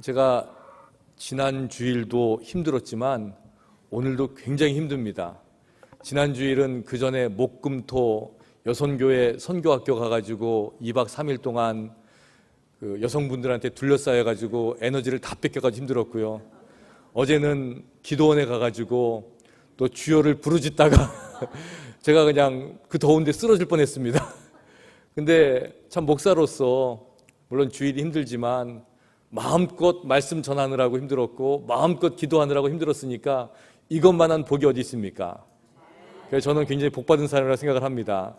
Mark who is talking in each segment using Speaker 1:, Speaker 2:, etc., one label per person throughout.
Speaker 1: 제가 지난 주일도 힘들었지만 오늘도 굉장히 힘듭니다. 지난 주일은 그 전에 목금토 여선교회 선교학교 가가지고 2박 3일 동안 그 여성분들한테 둘러싸여가지고 에너지를 다 뺏겨가지고 힘들었고요. 어제는 기도원에 가가지고 또 주여를 부르짖다가 제가 그냥 그 더운데 쓰러질 뻔했습니다. 근데 참 목사로서 물론 주일이 힘들지만 마음껏 말씀 전하느라고 힘들었고 마음껏 기도하느라고 힘들었으니까 이것만한 복이 어디 있습니까? 그래서 저는 굉장히 복받은 사람이라고 생각을 합니다.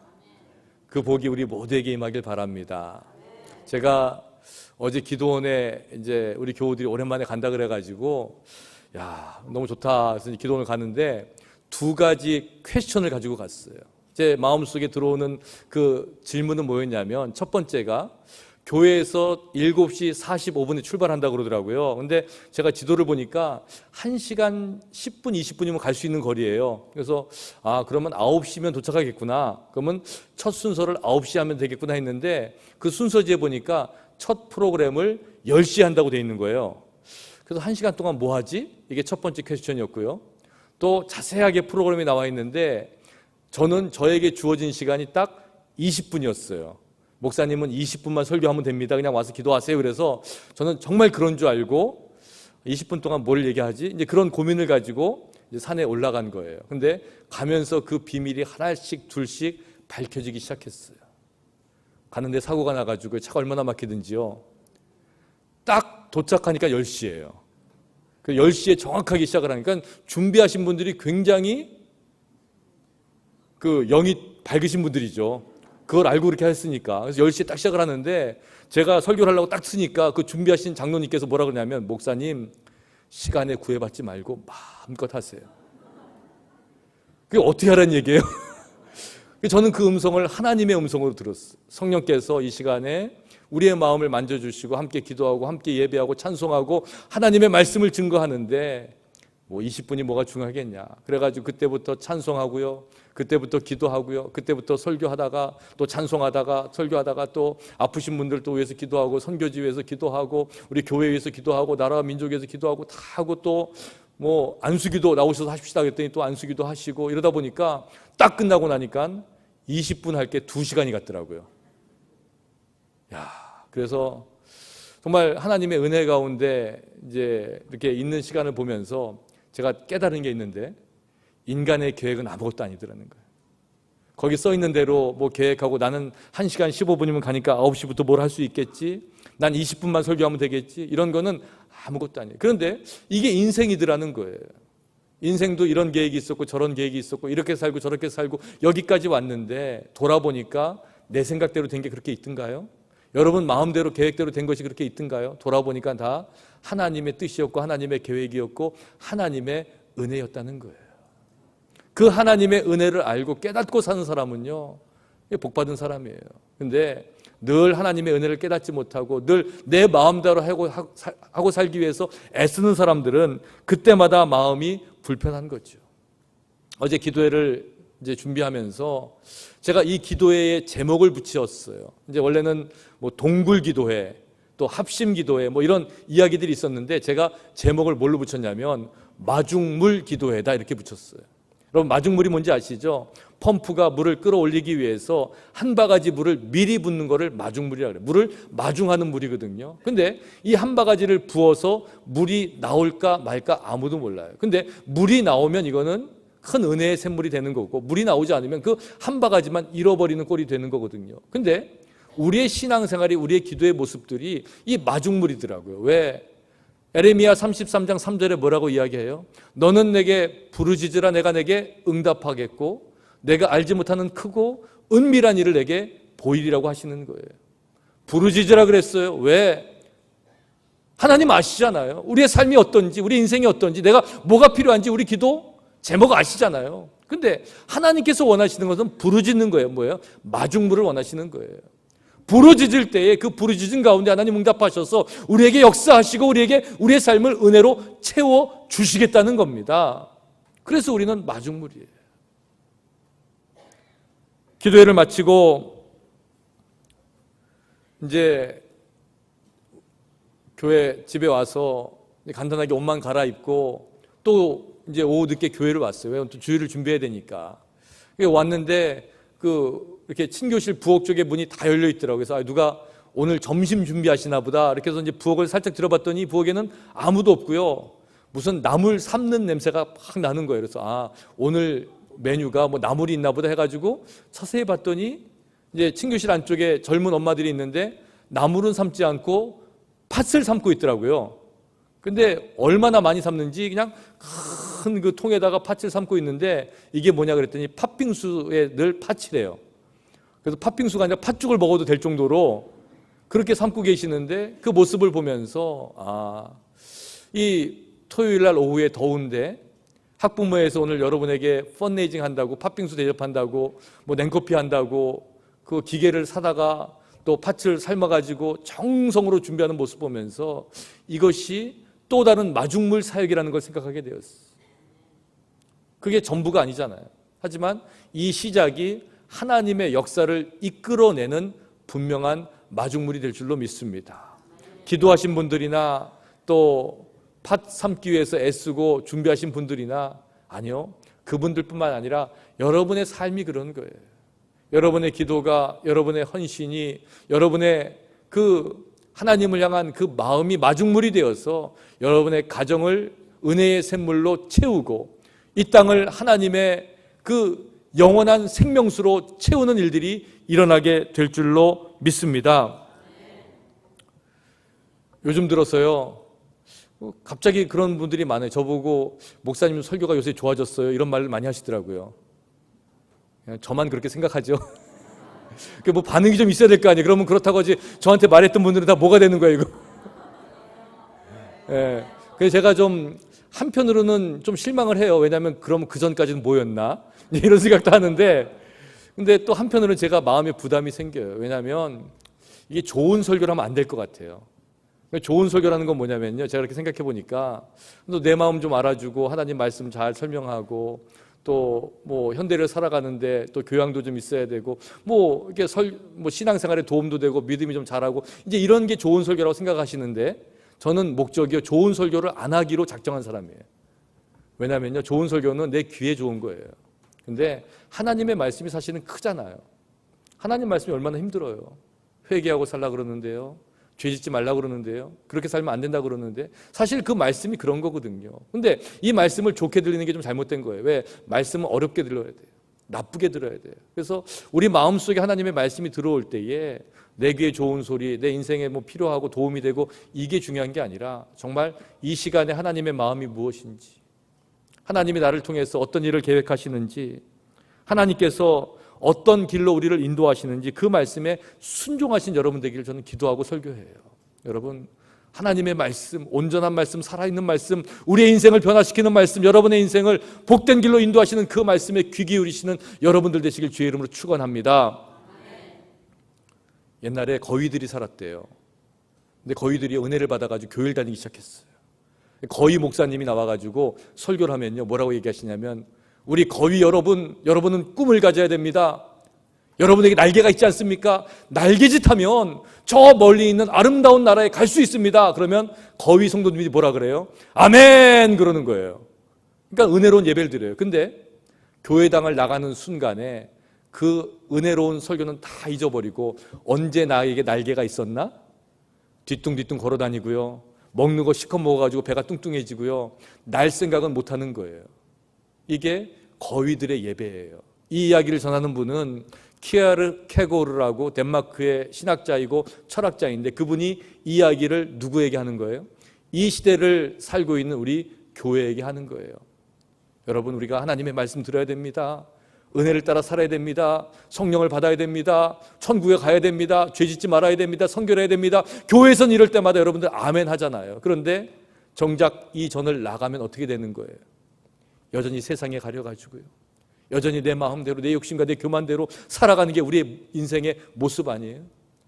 Speaker 1: 그 복이 우리 모두에게 임하길 바랍니다. 제가 어제 기도원에 이제 우리 교우들이 오랜만에 간다 그래가지고 야 너무 좋다 그래서 기도원을 갔는데 두 가지 퀘스천을 가지고 갔어요. 제 마음속에 들어오는 그 질문은 뭐였냐면 첫 번째가 교회에서 7시 45분에 출발한다고 그러더라고요. 근데 제가 지도를 보니까 1시간 10분, 20분이면 갈 수 있는 거리예요. 그래서 그러면 9시면 도착하겠구나. 그러면 첫 순서를 9시에 하면 되겠구나 했는데 그 순서지에 보니까 첫 프로그램을 10시에 한다고 돼 있는 거예요. 그래서 1시간 동안 뭐 하지? 이게 첫 번째 퀘스천이었고요. 또 자세하게 프로그램이 나와 있는데 저는 저에게 주어진 시간이 딱 20분이었어요. 목사님은 20분만 설교하면 됩니다. 그냥 와서 기도하세요. 그래서 저는 정말 그런 줄 알고 20분 동안 뭘 얘기하지? 이제 그런 고민을 가지고 이제 산에 올라간 거예요. 근데 가면서 그 비밀이 하나씩 둘씩 밝혀지기 시작했어요. 가는데 사고가 나가지고 차가 얼마나 막히든지요. 딱 도착하니까 10시예요. 그 10시에 정확하게 시작을 하니까 준비하신 분들이 굉장히 그 영이 밝으신 분들이죠. 그걸 알고 그렇게 했으니까. 그래서 10시에 딱 시작을 하는데 제가 설교를 하려고 딱 쓰니까 그 준비하신 장로님께서 뭐라 그러냐면 목사님 시간에 구애받지 말고 마음껏 하세요. 그게 어떻게 하라는 얘기예요? 저는 그 음성을 하나님의 음성으로 들었어요. 성령께서 이 시간에 우리의 마음을 만져주시고 함께 기도하고 함께 예배하고 찬송하고 하나님의 말씀을 증거하는데 뭐 20분이 뭐가 중요하겠냐. 그래가지고 그때부터 찬송하고요. 그때부터 기도하고요. 그때부터 설교하다가 또 찬송하다가 설교하다가 또 아프신 분들 또 위해서 기도하고 선교지 위해서 기도하고 우리 교회 위해서 기도하고 나라와 민족 위해서 기도하고 다 하고 또 뭐 안수기도 나오셔서 하십시다 그랬더니 또 안수기도 하시고 이러다 보니까 딱 끝나고 나니까 20분 할 게 2시간이 갔더라고요. 야, 그래서 정말 하나님의 은혜 가운데 이제 이렇게 있는 시간을 보면서 제가 깨달은 게 있는데 인간의 계획은 아무것도 아니더라는 거예요. 거기 써 있는 대로 뭐 계획하고 나는 1시간 15분이면 가니까 9시부터 뭘 할 수 있겠지? 난 20분만 설교하면 되겠지? 이런 거는 아무것도 아니에요. 그런데 이게 인생이더라는 거예요. 인생도 이런 계획이 있었고 저런 계획이 있었고 이렇게 살고 저렇게 살고 여기까지 왔는데 돌아보니까 내 생각대로 된 게 그렇게 있던가요? 여러분 마음대로 계획대로 된 것이 그렇게 있던가요? 돌아보니까 다 하나님의 뜻이었고 하나님의 계획이었고 하나님의 은혜였다는 거예요. 그 하나님의 은혜를 알고 깨닫고 사는 사람은요 복받은 사람이에요. 근데 늘 하나님의 은혜를 깨닫지 못하고 늘 내 마음대로 하고 살기 위해서 애쓰는 사람들은 그때마다 마음이 불편한 거죠. 어제 기도회를 이제 준비하면서 제가 이 기도회에 제목을 붙였어요. 이제 원래는 뭐 동굴 기도회, 또 합심 기도회 뭐 이런 이야기들이 있었는데 제가 제목을 뭘로 붙였냐면 마중물 기도회다 이렇게 붙였어요. 여러분 마중물이 뭔지 아시죠? 펌프가 물을 끌어올리기 위해서 한 바가지 물을 미리 붓는 거를 마중물이라고 그래요. 물을 마중하는 물이거든요. 근데 이 한 바가지를 부어서 물이 나올까 말까 아무도 몰라요. 근데 물이 나오면 이거는 큰 은혜의 샘물이 되는 거고 물이 나오지 않으면 그 한 바가지만 잃어버리는 꼴이 되는 거거든요. 근데 우리의 신앙생활이 우리의 기도의 모습들이 이 마중물이더라고요. 왜? 에레미야 33장 3절에 뭐라고 이야기해요? 너는 내게 부르짖으라 내가 내게 응답하겠고 내가 알지 못하는 크고 은밀한 일을 내게 보이리라고 하시는 거예요. 부르짖으라 그랬어요. 왜? 하나님 아시잖아요. 우리의 삶이 어떤지 우리 인생이 어떤지 내가 뭐가 필요한지 우리 기도 제목 아시잖아요. 근데 하나님께서 원하시는 것은 부르짖는 거예요. 뭐예요? 마중물을 원하시는 거예요. 부르짖을 때에 그 부르짖은 가운데 하나님 응답하셔서 우리에게 역사하시고 우리에게 우리의 삶을 은혜로 채워 주시겠다는 겁니다. 그래서 우리는 마중물이에요. 기도회를 마치고 이제 교회 집에 와서 간단하게 옷만 갈아입고 또 이제 오후 늦게 교회를 왔어요. 왜냐면 또 주일을 준비해야 되니까. 왔는데 이렇게 친교실 부엌 쪽에 문이 다 열려 있더라고요. 그래서 누가 오늘 점심 준비하시나 보다. 이렇게 해서 이제 부엌을 살짝 들어봤더니 부엌에는 아무도 없고요. 무슨 나물 삶는 냄새가 팍 나는 거예요. 그래서 오늘 메뉴가 뭐 나물이 있나 보다 해가지고 자세히 봤더니 이제 친교실 안쪽에 젊은 엄마들이 있는데 나물은 삶지 않고 팥을 삶고 있더라고요. 근데 얼마나 많이 삶는지 그냥 큰 그 통에다가 팥을 삶고 있는데 이게 뭐냐 그랬더니 팥빙수에 늘 팥이래요. 그래서 팥빙수가 아니라 팥죽을 먹어도 될 정도로 그렇게 삶고 계시는데 그 모습을 보면서 이 토요일 날 오후에 더운데 학부모에서 오늘 여러분에게 펀레이징 한다고 팥빙수 대접한다고 뭐 냉커피 한다고 그 기계를 사다가 또 팥을 삶아가지고 정성으로 준비하는 모습 보면서 이것이 또 다른 마중물 사역이라는 걸 생각하게 되었어요. 그게 전부가 아니잖아요. 하지만 이 시작이 하나님의 역사를 이끌어내는 분명한 마중물이 될 줄로 믿습니다. 기도하신 분들이나 또 팥 삶기 위해서 애쓰고 준비하신 분들이나 아니요, 그분들뿐만 아니라 여러분의 삶이 그런 거예요. 여러분의 기도가, 여러분의 헌신이, 여러분의 그 하나님을 향한 그 마음이 마중물이 되어서 여러분의 가정을 은혜의 샘물로 채우고 이 땅을 하나님의 그 영원한 생명수로 채우는 일들이 일어나게 될 줄로 믿습니다. 요즘 들어서요, 갑자기 그런 분들이 많아요. 저보고 목사님 설교가 요새 좋아졌어요 이런 말을 많이 하시더라고요. 그냥 저만 그렇게 생각하죠. 뭐 반응이 좀 있어야 될 거 아니에요. 그러면 그렇다고 하지 저한테 말했던 분들은 다 뭐가 되는 거예요 이거. 예. 그래서 제가 좀 한편으로는 좀 실망을 해요. 왜냐하면 그러면 그 전까지는 뭐였나 이런 생각도 하는데, 근데 또 한편으로는 제가 마음에 부담이 생겨요. 왜냐하면 이게 좋은 설교를 하면 안 될 것 같아요. 좋은 설교라는 건 뭐냐면요, 제가 이렇게 생각해 보니까 내 마음 좀 알아주고 하나님 말씀 잘 설명하고 또 뭐 현대를 살아가는데 또 교양도 좀 있어야 되고 뭐 이렇게 신앙생활에 도움도 되고 믿음이 좀 잘하고 이제 이런 게 좋은 설교라고 생각하시는데, 저는 목적이요 좋은 설교를 안 하기로 작정한 사람이에요. 왜냐면요, 좋은 설교는 내 귀에 좋은 거예요. 근데 하나님의 말씀이 사실은 크잖아요. 하나님 말씀이 얼마나 힘들어요. 회개하고 살라 그러는데요, 죄 짓지 말라 그러는데요, 그렇게 살면 안 된다 그러는데 사실 그 말씀이 그런 거거든요. 근데 이 말씀을 좋게 들리는 게 좀 잘못된 거예요. 왜? 말씀은 어렵게 들어야 돼요. 나쁘게 들어야 돼요. 그래서 우리 마음속에 하나님의 말씀이 들어올 때에 내 귀에 좋은 소리, 내 인생에 뭐 필요하고 도움이 되고 이게 중요한 게 아니라 정말 이 시간에 하나님의 마음이 무엇인지, 하나님이 나를 통해서 어떤 일을 계획하시는지, 하나님께서 어떤 길로 우리를 인도하시는지 그 말씀에 순종하신 여러분 되기를 저는 기도하고 설교해요. 여러분, 하나님의 말씀, 온전한 말씀, 살아있는 말씀, 우리의 인생을 변화시키는 말씀, 여러분의 인생을 복된 길로 인도하시는 그 말씀에 귀 기울이시는 여러분들 되시길 주의 이름으로 축원합니다. 옛날에 거위들이 살았대요. 근데 거위들이 은혜를 받아가지고 교회를 다니기 시작했어요. 거위 목사님이 나와가지고 설교를 하면요, 뭐라고 얘기하시냐면, 우리 거위 여러분은 꿈을 가져야 됩니다. 여러분에게 날개가 있지 않습니까? 날개짓하면 저 멀리 있는 아름다운 나라에 갈 수 있습니다. 그러면 거위 성도님이 뭐라 그래요? 아멘 그러는 거예요. 그러니까 은혜로운 예배를 드려요. 근데 교회당을 나가는 순간에 그 은혜로운 설교는 다 잊어버리고 언제 나에게 날개가 있었나? 뒤뚱뒤뚱 걸어다니고요, 먹는 거 시컷 먹어가지고 배가 뚱뚱해지고요, 날 생각은 못하는 거예요. 이게 거위들의 예배예요. 이 이야기를 전하는 분은 키아르 케고르라고 덴마크의 신학자이고 철학자인데, 그분이 이 이야기를 누구에게 하는 거예요? 이 시대를 살고 있는 우리 교회에게 하는 거예요. 여러분, 우리가 하나님의 말씀 들어야 됩니다. 은혜를 따라 살아야 됩니다. 성령을 받아야 됩니다. 천국에 가야 됩니다. 죄 짓지 말아야 됩니다. 선결해야 됩니다. 교회에선 이럴 때마다 여러분들 아멘 하잖아요. 그런데 정작 이 전을 나가면 어떻게 되는 거예요? 여전히 세상에 가려가지고요, 여전히 내 마음대로, 내 욕심과 내 교만대로 살아가는 게 우리의 인생의 모습 아니에요?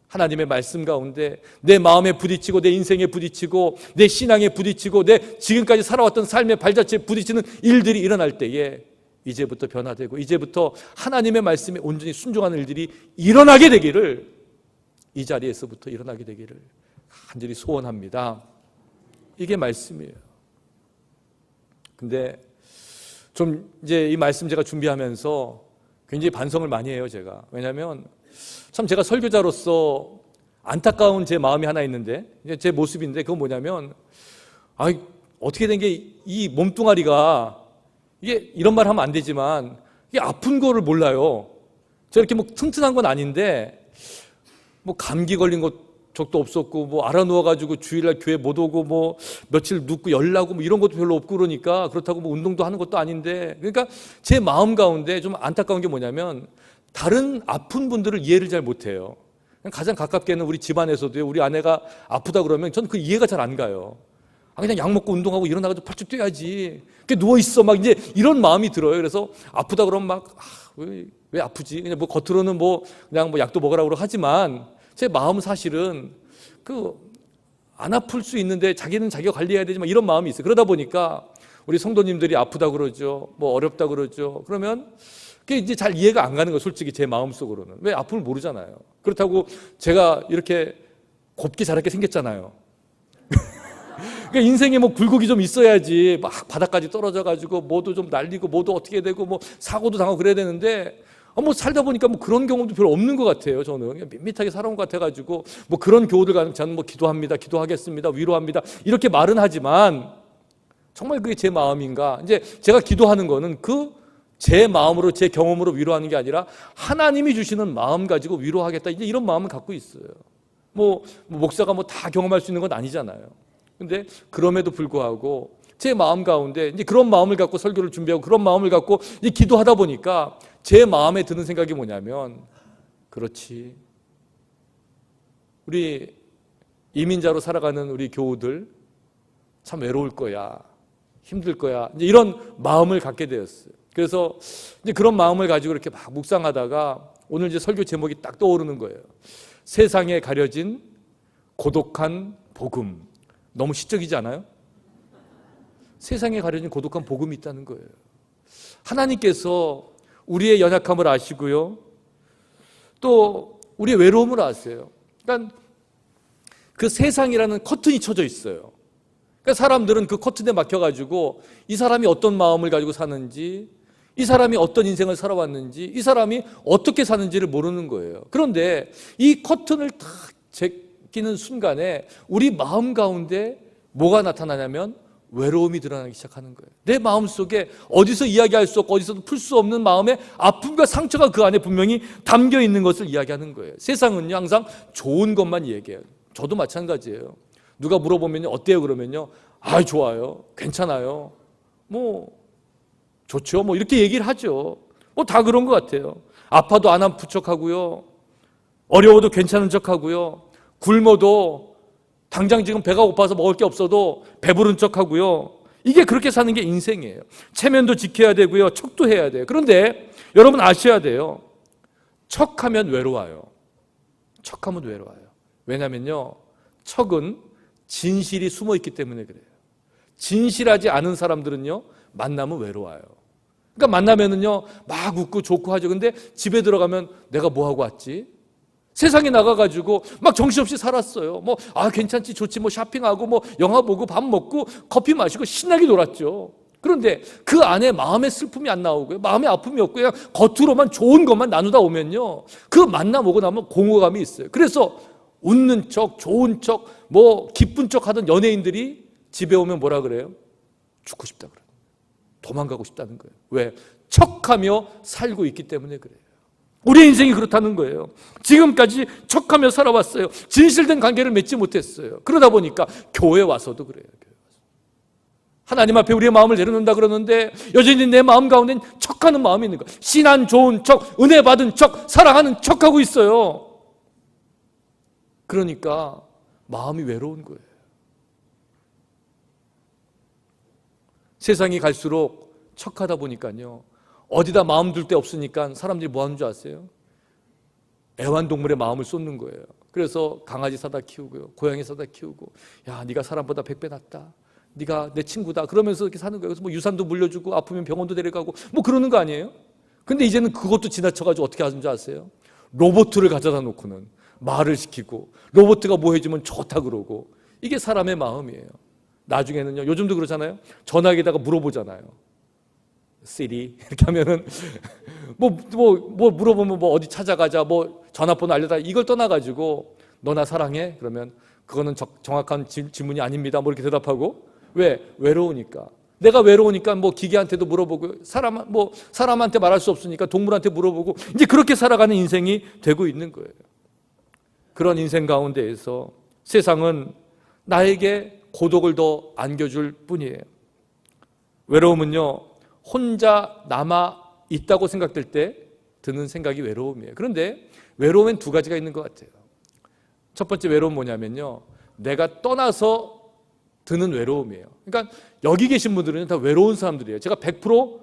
Speaker 1: 하나님의 말씀 가운데 내 마음에 부딪히고 내 인생에 부딪히고 내 신앙에 부딪히고 내 지금까지 살아왔던 삶의 발자취에 부딪히는 일들이 일어날 때에 이제부터 변화되고 이제부터 하나님의 말씀에 온전히 순종하는 일들이 일어나게 되기를, 이 자리에서부터 일어나게 되기를 간절히 소원합니다. 이게 말씀이에요. 근데 좀 이제 이 말씀 제가 준비하면서 굉장히 반성을 많이 해요, 제가. 왜냐하면 참 제가 설교자로서 안타까운 제 마음이 하나 있는데, 이제 제 모습인데, 그건 뭐냐면, 어떻게 된 게 이 몸뚱아리가, 이게 이런 말 하면 안 되지만, 이게 아픈 거를 몰라요. 제가 이렇게 뭐 튼튼한 건 아닌데, 뭐 감기 걸린 적도 없었고, 뭐 알아 누워가지고 주일날 교회 못 오고, 뭐 며칠 눕고 열나고, 뭐 이런 것도 별로 없고 그러니까, 그렇다고 뭐 운동도 하는 것도 아닌데, 그러니까 제 마음 가운데 좀 안타까운 게 뭐냐면, 다른 아픈 분들을 이해를 잘 못해요. 가장 가깝게는 우리 집안에서도요, 우리 아내가 아프다 그러면 저는 그 이해가 잘 안 가요. 그냥 약 먹고 운동하고 일어나가지고 펄쩍 뛰어야지. 누워있어. 막 이제 이런 마음이 들어요. 그래서 아프다 그러면 막, 왜 아프지? 그냥 뭐 겉으로는 그냥 약도 먹으라고 하지만 제 마음 사실은 안 아플 수 있는데 자기는 자기가 관리해야 되지만 이런 마음이 있어요. 그러다 보니까 우리 성도님들이 아프다 그러죠. 뭐 어렵다 그러죠. 그러면 그게 이제 잘 이해가 안 가는 거예요. 솔직히 제 마음속으로는. 왜 아픔을 모르잖아요. 그렇다고 제가 이렇게 곱게 자랐게 생겼잖아요. 그러니까 인생에 뭐 굴곡이 좀 있어야지 막 바닥까지 떨어져가지고 뭐도 좀 날리고 뭐도 어떻게 되고 뭐 사고도 당하고 그래야 되는데 뭐 살다 보니까 뭐 그런 경험도 별로 없는 것 같아요. 저는 그냥 밋밋하게 살아온 것 같아가지고 뭐 그런 교우들 가면 저는 뭐 기도합니다, 기도하겠습니다, 위로합니다 이렇게 말은 하지만 정말 그게 제 마음인가? 이제 제가 기도하는 거는 제 마음으로 제 경험으로 위로하는 게 아니라 하나님이 주시는 마음 가지고 위로하겠다 이제 이런 마음을 갖고 있어요. 뭐 목사가 다 경험할 수 있는 건 아니잖아요. 근데 그럼에도 불구하고 제 마음 가운데 이제 그런 마음을 갖고 설교를 준비하고 그런 마음을 갖고 이제 기도하다 보니까 제 마음에 드는 생각이 뭐냐면 그렇지. 우리 이민자로 살아가는 우리 교우들 참 외로울 거야. 힘들 거야. 이제 이런 마음을 갖게 되었어요. 그래서 이제 그런 마음을 가지고 이렇게 막 묵상하다가 오늘 이제 설교 제목이 딱 떠오르는 거예요. 세상에 가려진 고독한 복음. 너무 시적이지 않아요? 세상에 가려진 고독한 복음이 있다는 거예요. 하나님께서 우리의 연약함을 아시고요. 또 우리의 외로움을 아세요. 그러니까 그 세상이라는 커튼이 쳐져 있어요. 그러니까 사람들은 그 커튼에 막혀가지고 이 사람이 어떤 마음을 가지고 사는지, 이 사람이 어떤 인생을 살아왔는지, 이 사람이 어떻게 사는지를 모르는 거예요. 그런데 이 커튼을 탁 제끼는 순간에 우리 마음 가운데 뭐가 나타나냐면 외로움이 드러나기 시작하는 거예요. 내 마음속에 어디서 이야기할 수 없고 어디서도 풀 수 없는 마음의 아픔과 상처가 그 안에 분명히 담겨 있는 것을 이야기하는 거예요. 세상은요 항상 좋은 것만 얘기해요. 저도 마찬가지예요. 누가 물어보면요 어때요 그러면요 좋아요, 괜찮아요, 뭐 좋죠, 뭐 이렇게 얘기를 하죠. 뭐 다 그런 것 같아요. 아파도 안 아픈 척하고요, 어려워도 괜찮은 척하고요, 굶어도 당장 지금 배가 고파서 먹을 게 없어도 배부른 척하고요. 이게 그렇게 사는 게 인생이에요. 체면도 지켜야 되고요, 척도 해야 돼요. 그런데 여러분 아셔야 돼요. 척하면 외로워요. 척하면 외로워요. 왜냐면요, 척은 진실이 숨어 있기 때문에 그래요. 진실하지 않은 사람들은요, 만나면 외로워요. 그러니까 만나면은요, 막 웃고 좋고 하죠. 근데 집에 들어가면 내가 뭐 하고 왔지? 세상에 나가가지고 막 정신없이 살았어요. 괜찮지, 좋지, 쇼핑하고, 영화 보고, 밥 먹고, 커피 마시고, 신나게 놀았죠. 그런데 그 안에 마음의 슬픔이 안 나오고요, 마음의 아픔이 없고요, 겉으로만 좋은 것만 나누다 오면요, 그 만남 오고 나면 공허감이 있어요. 그래서 웃는 척, 좋은 척, 기쁜 척 하던 연예인들이 집에 오면 뭐라 그래요? 죽고 싶다 그래요. 도망가고 싶다는 거예요. 왜? 척하며 살고 있기 때문에 그래요. 우리의 인생이 그렇다는 거예요. 지금까지 척하며 살아왔어요. 진실된 관계를 맺지 못했어요. 그러다 보니까 교회 와서도 그래요. 하나님 앞에 우리의 마음을 내려놓는다 그러는데 여전히 내 마음 가운데는 척하는 마음이 있는 거예요. 신한 좋은 척, 은혜 받은 척, 사랑하는 척하고 있어요. 그러니까 마음이 외로운 거예요. 세상이 갈수록 척하다 보니까요, 어디다 마음 둘 데 없으니까 사람들이 뭐 하는 줄 아세요? 애완동물의 마음을 쏟는 거예요. 그래서 강아지 사다 키우고요, 고양이 사다 키우고, 야, 네가 사람보다 100배 낫다, 네가 내 친구다, 그러면서 이렇게 사는 거예요. 그래서 유산도 물려주고 아프면 병원도 데려가고 그러는 거 아니에요? 근데 이제는 그것도 지나쳐가지고 어떻게 하는 줄 아세요? 로봇을 가져다 놓고는 말을 시키고 로봇가 뭐 해주면 좋다 그러고 이게 사람의 마음이에요. 나중에는요, 요즘도 그러잖아요. 전화기에다가 물어보잖아요. 시리 이렇게 하면은 뭐 물어보면 뭐 어디 찾아가자, 뭐 전화번호 알려달라 이걸 떠나가지고 너 나 사랑해? 그러면 그거는 정확한 질문이 아닙니다. 뭐 이렇게 대답하고. 왜? 외로우니까. 내가 외로우니까 뭐 기계한테도 물어보고 사람한테 말할 수 없으니까 동물한테 물어보고 이제 그렇게 살아가는 인생이 되고 있는 거예요. 그런 인생 가운데에서 세상은 나에게 고독을 더 안겨줄 뿐이에요. 외로움은요, 혼자 남아 있다고 생각될 때 드는 생각이 외로움이에요. 그런데 외로움엔 두 가지가 있는 것 같아요. 첫 번째 외로움 뭐냐면요, 내가 떠나서 드는 외로움이에요. 그러니까 여기 계신 분들은 다 외로운 사람들이에요. 제가 100%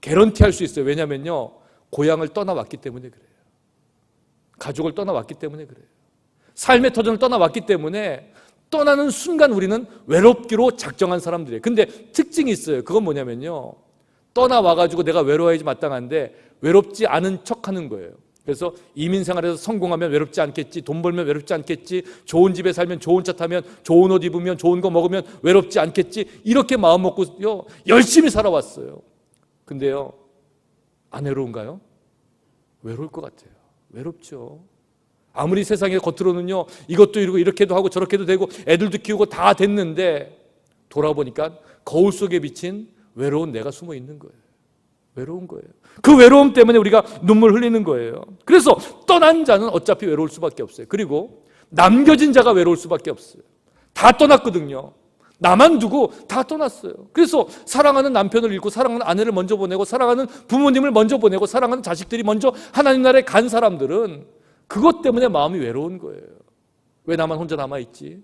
Speaker 1: 개런티할 수 있어요. 왜냐면요, 고향을 떠나왔기 때문에 그래요. 가족을 떠나왔기 때문에 그래요. 삶의 터전을 떠나왔기 때문에 떠나는 순간 우리는 외롭기로 작정한 사람들이에요. 근데 특징이 있어요. 그건 뭐냐면요, 떠나와가지고 내가 외로워야지 마땅한데 외롭지 않은 척하는 거예요. 그래서 이민 생활에서 성공하면 외롭지 않겠지, 돈 벌면 외롭지 않겠지, 좋은 집에 살면, 좋은 차 타면, 좋은 옷 입으면, 좋은 거 먹으면 외롭지 않겠지, 이렇게 마음 먹고요 열심히 살아왔어요. 근데요, 안 외로운가요? 외로울 것 같아요. 외롭죠. 아무리 세상에 겉으로는요 이것도 이루고 이렇게도 하고 저렇게도 되고 애들도 키우고 다 됐는데 돌아보니까 거울 속에 비친 외로운 내가 숨어 있는 거예요. 외로운 거예요. 그 외로움 때문에 우리가 눈물 흘리는 거예요. 그래서 떠난 자는 어차피 외로울 수밖에 없어요. 그리고 남겨진 자가 외로울 수밖에 없어요. 다 떠났거든요. 나만 두고 다 떠났어요. 그래서 사랑하는 남편을 잃고 사랑하는 아내를 먼저 보내고 사랑하는 부모님을 먼저 보내고 사랑하는 자식들이 먼저 하나님 나라에 간 사람들은 그것 때문에 마음이 외로운 거예요. 왜 나만 혼자 남아있지?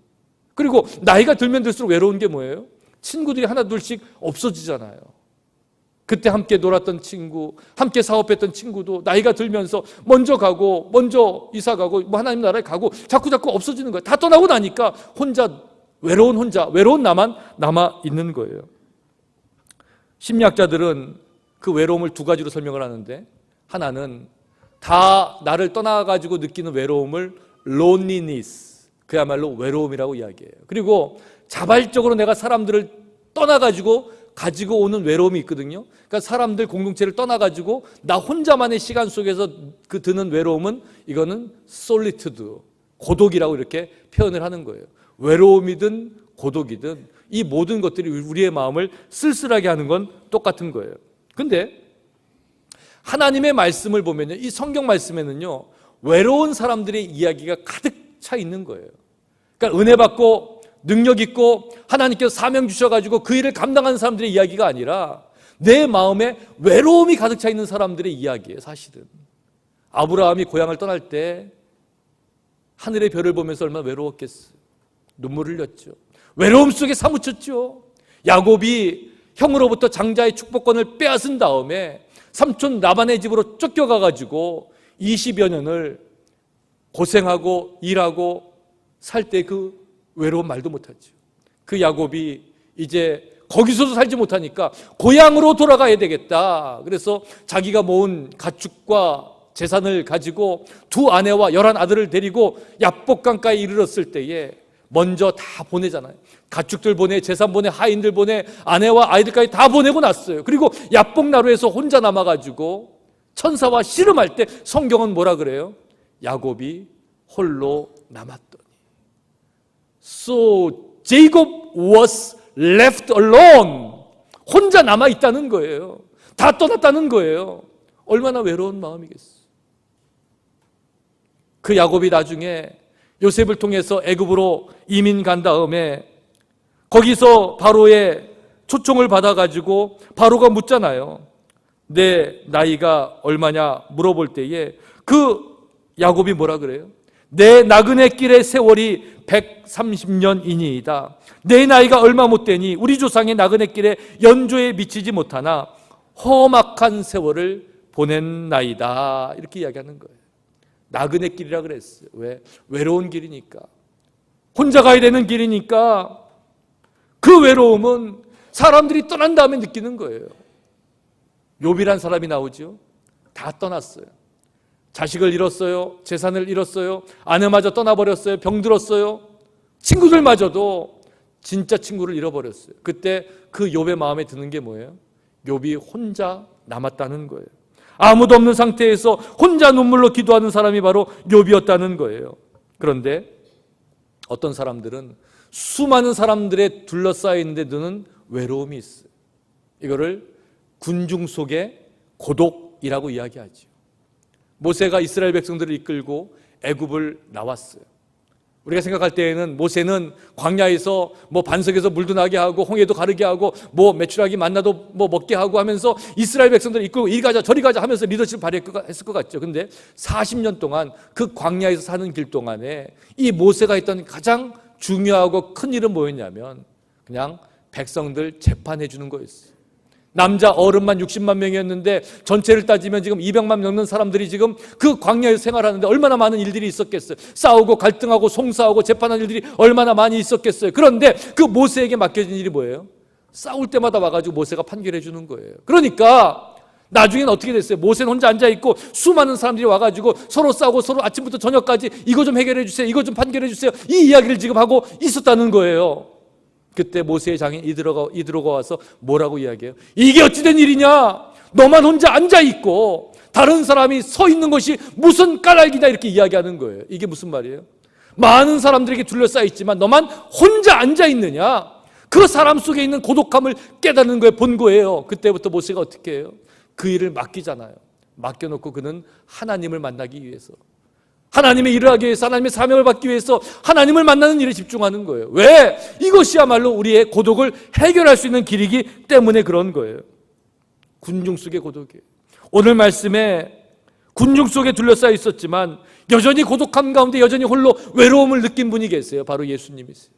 Speaker 1: 그리고 나이가 들면 들수록 외로운 게 뭐예요? 친구들이 하나 둘씩 없어지잖아요. 그때 함께 놀았던 친구, 함께 사업했던 친구도 나이가 들면서 먼저 가고 먼저 이사 가고 뭐 하나님 나라에 가고 자꾸 없어지는 거예요. 다 떠나고 나니까 혼자 외로운 나만 남아 있는 거예요. 심리학자들은 그 외로움을 두 가지로 설명을 하는데, 하나는 다 나를 떠나가지고 느끼는 외로움을 loneliness, 그야말로 외로움이라고 이야기해요. 그리고 자발적으로 내가 사람들을 떠나가지고 가지고 오는 외로움이 있거든요. 그러니까 사람들 공동체를 떠나가지고 나 혼자만의 시간 속에서 그 드는 외로움은, 이거는 solitude, 고독이라고 이렇게 표현을 하는 거예요. 외로움이든 고독이든 이 모든 것들이 우리의 마음을 쓸쓸하게 하는 건 똑같은 거예요. 근데 하나님의 말씀을 보면요, 이 성경 말씀에는요 외로운 사람들의 이야기가 가득 차 있는 거예요. 그러니까 은혜 받고 능력 있고 하나님께서 사명 주셔가지고 그 일을 감당하는 사람들의 이야기가 아니라 내 마음에 외로움이 가득 차 있는 사람들의 이야기예요. 사실은 아브라함이 고향을 떠날 때 하늘의 별을 보면서 얼마나 외로웠겠어요. 눈물을 흘렸죠. 외로움 속에 사무쳤죠. 야곱이 형으로부터 장자의 축복권을 빼앗은 다음에 삼촌 라반의 집으로 쫓겨가가지고 20여 년을 고생하고 일하고 살 때 그 외로운 말도 못하죠. 그 야곱이 이제 거기서도 살지 못하니까 고향으로 돌아가야 되겠다. 그래서 자기가 모은 가축과 재산을 가지고 두 아내와 11 아들을 데리고 야복강가에 이르렀을 때에 먼저 다 보내잖아요. 가축들 보내, 재산 보내, 하인들 보내, 아내와 아이들까지 다 보내고 났어요. 그리고 야복나루에서 혼자 남아가지고 천사와 씨름할 때 성경은 뭐라 그래요? 야곱이 홀로 남았더니. So Jacob was left alone. 혼자 남아 있다는 거예요. 다 떠났다는 거예요. 얼마나 외로운 마음이겠어요. 그 야곱이 나중에 요셉을 통해서 애굽으로 이민 간 다음에 거기서 바로의 초청을 받아가지고 바로가 묻잖아요. 내 나이가 얼마냐 물어볼 때에 그 야곱이 뭐라 그래요? 내 나그네 길의 세월이 130년이니이다. 내 나이가 얼마 못 되니 우리 조상의 나그네 길에 연조에 미치지 못하나 험악한 세월을 보낸 나이다. 이렇게 이야기하는 거예요. 나그네 길이라 그랬어요. 왜? 외로운 길이니까. 혼자 가야 되는 길이니까. 그 외로움은 사람들이 떠난 다음에 느끼는 거예요. 욥이란 사람이 나오죠. 다 떠났어요. 자식을 잃었어요. 재산을 잃었어요. 아내마저 떠나버렸어요. 병들었어요. 친구들마저도 진짜 친구를 잃어버렸어요. 그때 그 욥의 마음에 드는 게 뭐예요? 욥이 혼자 남았다는 거예요. 아무도 없는 상태에서 혼자 눈물로 기도하는 사람이 바로 욥이었다는 거예요. 그런데 어떤 사람들은 수많은 사람들에 둘러싸여 있는데 드는 외로움이 있어요. 이거를 군중 속의 고독이라고 이야기하죠. 모세가 이스라엘 백성들을 이끌고 애굽을 나왔어요. 우리가 생각할 때에는 모세는 광야에서 반석에서 물도 나게 하고 홍해도 가르게 하고 메추라기 만나도 먹게 하고 하면서 이스라엘 백성들을 이끌고 이리 가자 저리 가자 하면서 리더십을 발휘했을 것 같죠. 근데 40년 동안 그 광야에서 사는 길 동안에 이 모세가 했던 가장 중요하고 큰 일은 뭐였냐면 그냥 백성들 재판해 주는 거였어요. 남자 어른만 60만 명이었는데 전체를 따지면 지금 200만 넘는 사람들이 지금 그 광야에서 생활하는데 얼마나 많은 일들이 있었겠어요. 싸우고 갈등하고 송사하고 재판하는 일들이 얼마나 많이 있었겠어요. 그런데 그 모세에게 맡겨진 일이 뭐예요? 싸울 때마다 와가지고 모세가 판결해 주는 거예요. 그러니까 나중에는 어떻게 됐어요? 모세는 혼자 앉아있고 수많은 사람들이 와가지고 서로 싸우고 서로 아침부터 저녁까지 이거 좀 해결해 주세요, 이거 좀 판결해 주세요, 이 이야기를 지금 하고 있었다는 거예요. 그때 모세의 장인 이드로가 와서 뭐라고 이야기해요? 이게 어찌된 일이냐? 너만 혼자 앉아있고 다른 사람이 서 있는 것이 무슨 까닭이냐 이렇게 이야기하는 거예요. 이게 무슨 말이에요? 많은 사람들에게 둘러싸여 있지만 너만 혼자 앉아있느냐? 그 사람 속에 있는 고독함을 깨닫는 거에 본 거예요. 그때부터 모세가 어떻게 해요? 그 일을 맡기잖아요. 맡겨놓고 그는 하나님을 만나기 위해서, 하나님의 일을 하기 위해서, 하나님의 사명을 받기 위해서 하나님을 만나는 일에 집중하는 거예요. 왜? 이것이야말로 우리의 고독을 해결할 수 있는 길이기 때문에 그런 거예요. 군중 속의 고독이에요. 오늘 말씀에 군중 속에 둘러싸여 있었지만 여전히 고독함 가운데 여전히 홀로 외로움을 느낀 분이 계세요. 바로 예수님이세요.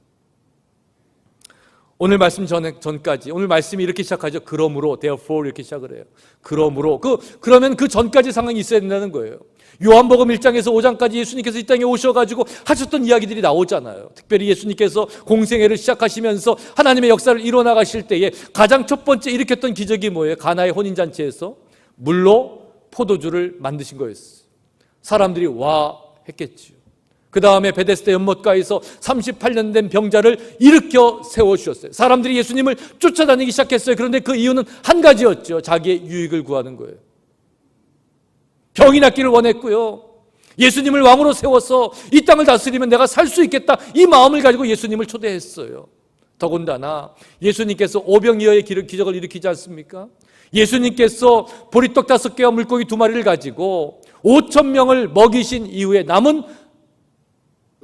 Speaker 1: 오늘 말씀 전까지, 오늘 말씀이 이렇게 시작하죠. 그러므로, therefore 이렇게 시작을 해요. 그러므로, 그러면 그 전까지 상황이 있어야 된다는 거예요. 요한복음 1장에서 5장까지 예수님께서 이 땅에 오셔가지고 하셨던 이야기들이 나오잖아요. 특별히 예수님께서 공생애를 시작하시면서 하나님의 역사를 이뤄나가실 때에 가장 첫 번째 일으켰던 기적이 뭐예요? 가나의 혼인잔치에서 물로 포도주를 만드신 거였어요. 사람들이 와 했겠지요. 그 다음에 베데스다 연못가에서 38년 된 병자를 일으켜 세워주셨어요. 사람들이 예수님을 쫓아다니기 시작했어요. 그런데 그 이유는 한 가지였죠. 자기의 유익을 구하는 거예요. 병이 낫기를 원했고요. 예수님을 왕으로 세워서 이 땅을 다스리면 내가 살 수 있겠다, 이 마음을 가지고 예수님을 초대했어요. 더군다나 예수님께서 오병이어의 기적을 일으키지 않습니까? 예수님께서 보리떡 5개와 물고기 2마리를 가지고 5,000명을 먹이신 이후에 남은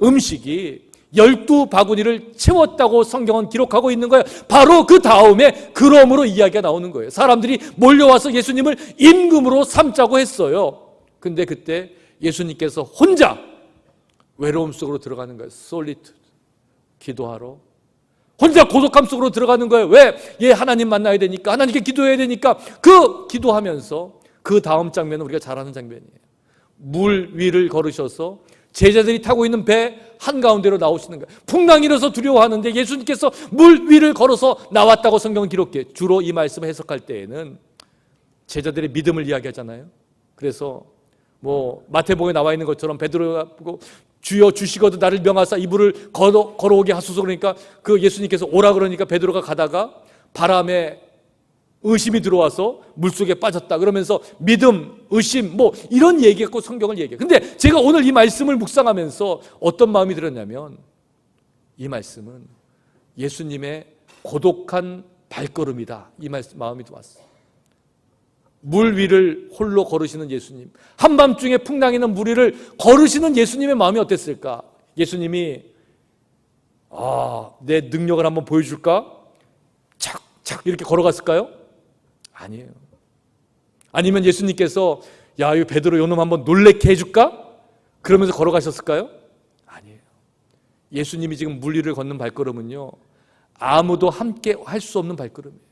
Speaker 1: 음식이 12바구니를 채웠다고 성경은 기록하고 있는 거예요. 바로 그 다음에 그러므로 이야기가 나오는 거예요. 사람들이 몰려와서 예수님을 임금으로 삼자고 했어요. 근데 그때 예수님께서 혼자 외로움 속으로 들어가는 거예요. 솔리투드. 기도하러 혼자 고독함 속으로 들어가는 거예요. 왜? 하나님 만나야 되니까, 하나님께 기도해야 되니까. 그 기도하면서 그 다음 장면은 우리가 잘 아는 장면이에요. 물 위를 걸으셔서 제자들이 타고 있는 배 한가운데로 나오시는 거예요. 풍랑이 일어서 두려워하는데 예수님께서 물 위를 걸어서 나왔다고 성경은 기록해요. 주로 이 말씀을 해석할 때에는 제자들의 믿음을 이야기하잖아요. 그래서 마태복음에 나와 있는 것처럼 베드로가 주여 주시거든 나를 명하사 이불을 걸어오게 하소서, 그러니까 그 예수님께서 오라 그러니까 베드로가 가다가 바람에 의심이 들어와서 물속에 빠졌다 그러면서 믿음, 의심 이런 얘기했고 성경을 얘기해요. 근데 제가 오늘 이 말씀을 묵상하면서 어떤 마음이 들었냐면, 이 말씀은 예수님의 고독한 발걸음이다, 이 마음이 왔어요. 물 위를 홀로 걸으시는 예수님, 한밤중에 풍랑이는 물 위를 걸으시는 예수님의 마음이 어땠을까? 예수님이 내 능력을 한번 보여줄까? 착착 이렇게 걸어갔을까요? 아니에요. 아니면 예수님께서 야, 이 베드로 요놈 한번 놀래게 해줄까? 그러면서 걸어가셨을까요? 아니에요. 예수님이 지금 물 위를 걷는 발걸음은요, 아무도 함께 할 수 없는 발걸음이에요.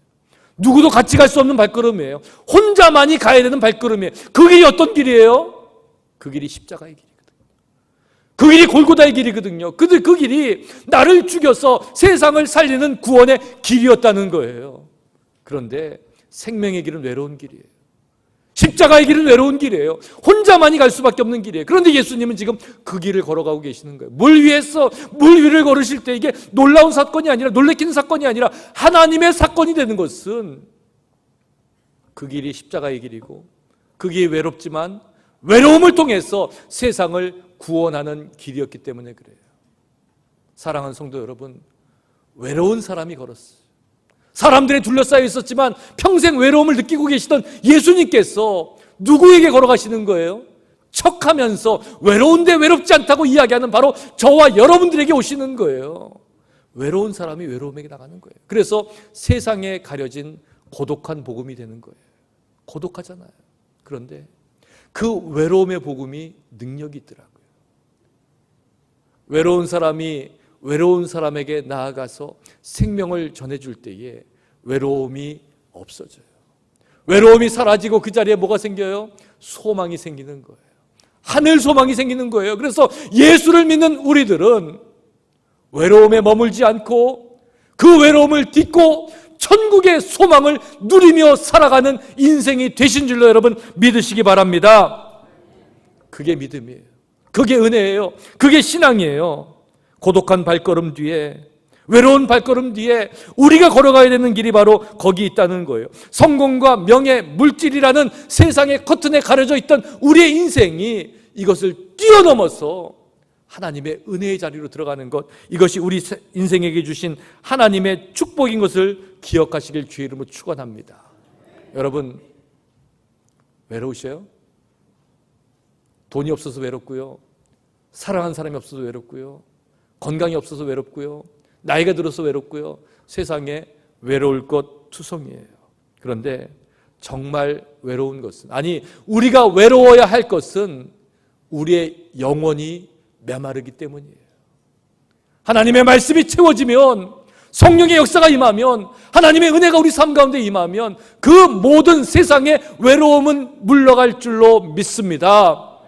Speaker 1: 누구도 같이 갈 수 없는 발걸음이에요. 혼자만이 가야 되는 발걸음이에요. 그 길이 어떤 길이에요? 그 길이 십자가의 길이거든요. 그 길이 골고다의 길이거든요. 그 길이 나를 죽여서 세상을 살리는 구원의 길이었다는 거예요. 그런데 생명의 길은 외로운 길이에요. 십자가의 길은 외로운 길이에요. 혼자만이 갈 수밖에 없는 길이에요. 그런데 예수님은 지금 그 길을 걸어가고 계시는 거예요. 물 위에서 물 위를 걸으실 때 이게 놀라운 사건이 아니라, 놀래키는 사건이 아니라 하나님의 사건이 되는 것은 그 길이 십자가의 길이고, 그 길이 외롭지만 외로움을 통해서 세상을 구원하는 길이었기 때문에 그래요. 사랑하는 성도 여러분, 외로운 사람이 걸었어요. 사람들에 둘러싸여 있었지만 평생 외로움을 느끼고 계시던 예수님께서 누구에게 걸어가시는 거예요? 척하면서 외로운데 외롭지 않다고 이야기하는 바로 저와 여러분들에게 오시는 거예요. 외로운 사람이 외로움에게 나가는 거예요. 그래서 세상에 가려진 고독한 복음이 되는 거예요. 고독하잖아요. 그런데 그 외로움의 복음이 능력이 있더라고요. 외로운 사람이 외로운 사람에게 나아가서 생명을 전해줄 때에 외로움이 없어져요. 외로움이 사라지고 그 자리에 뭐가 생겨요? 소망이 생기는 거예요. 하늘 소망이 생기는 거예요. 그래서 예수를 믿는 우리들은 외로움에 머물지 않고 그 외로움을 딛고 천국의 소망을 누리며 살아가는 인생이 되신 줄로 여러분 믿으시기 바랍니다. 그게 믿음이에요. 그게 은혜예요. 그게 신앙이에요. 고독한 발걸음 뒤에, 외로운 발걸음 뒤에 우리가 걸어가야 되는 길이 바로 거기 있다는 거예요. 성공과 명예, 물질이라는 세상의 커튼에 가려져 있던 우리의 인생이 이것을 뛰어넘어서 하나님의 은혜의 자리로 들어가는 것, 이것이 우리 인생에게 주신 하나님의 축복인 것을 기억하시길 주의 이름으로 축원합니다. 여러분, 외로우셔요? 돈이 없어서 외롭고요, 사랑하는 사람이 없어서 외롭고요, 건강이 없어서 외롭고요, 나이가 들어서 외롭고요, 세상에 외로울 것 투성이에요. 그런데 정말 외로운 것은, 아니 우리가 외로워야 할 것은 우리의 영혼이 메마르기 때문이에요. 하나님의 말씀이 채워지면, 성령의 역사가 임하면, 하나님의 은혜가 우리 삶 가운데 임하면 그 모든 세상의 외로움은 물러갈 줄로 믿습니다.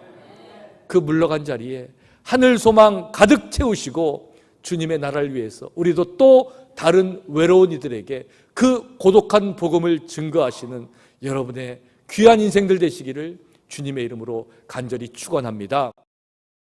Speaker 1: 그 물러간 자리에 하늘 소망 가득 채우시고 주님의 나라를 위해서 우리도 또 다른 외로운 이들에게 그 고독한 복음을 증거하시는 여러분의 귀한 인생들 되시기를 주님의 이름으로 간절히 축원합니다.